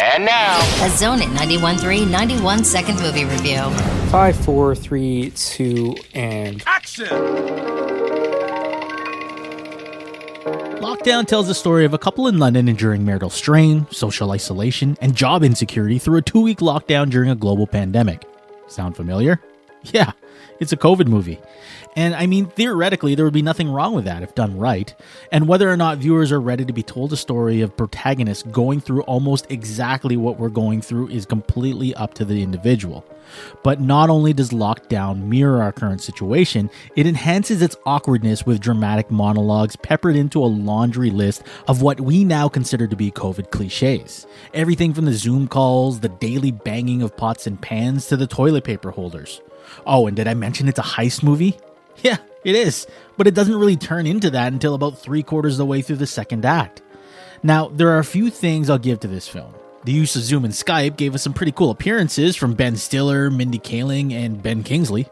And now, a Zone It 91.3 91-second movie review. 5, 4, 3, 2, and... Action! Lockdown tells the story of a couple in London enduring marital strain, social isolation, and job insecurity through a 2-week lockdown during a global pandemic. Sound familiar? Yeah, it's a COVID movie. And I mean, theoretically, there would be nothing wrong with that if done right. And whether or not viewers are ready to be told a story of protagonists going through almost exactly what we're going through is completely up to the individual. But not only does Lockdown mirror our current situation, it enhances its awkwardness with dramatic monologues peppered into a laundry list of what we now consider to be COVID cliches. Everything from the Zoom calls, the daily banging of pots and pans, to the toilet paper holders. Oh, and did I mention it's a heist movie? Yeah, it is, but it doesn't really turn into that until about 3/4 of the way through the second act. Now, there are a few things I'll give to this film. The use of Zoom and Skype gave us some pretty cool appearances from Ben Stiller, Mindy Kaling, and Ben Kingsley.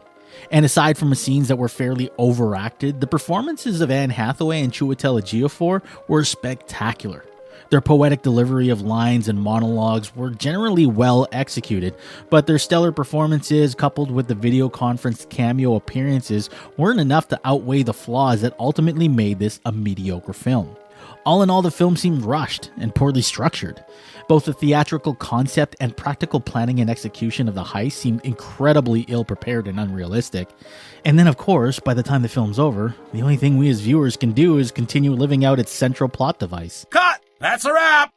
And aside from the scenes that were fairly overacted, the performances of Anne Hathaway and Chiwetel Ejiofor were spectacular. Their poetic delivery of lines and monologues were generally well executed, but their stellar performances, coupled with the video conference cameo appearances, weren't enough to outweigh the flaws that ultimately made this a mediocre film. All in all, the film seemed rushed and poorly structured. Both the theatrical concept and practical planning and execution of the heist seemed incredibly ill-prepared and unrealistic. And then, of course, by the time the film's over, the only thing we as viewers can do is continue living out its central plot device. Cut! That's a wrap!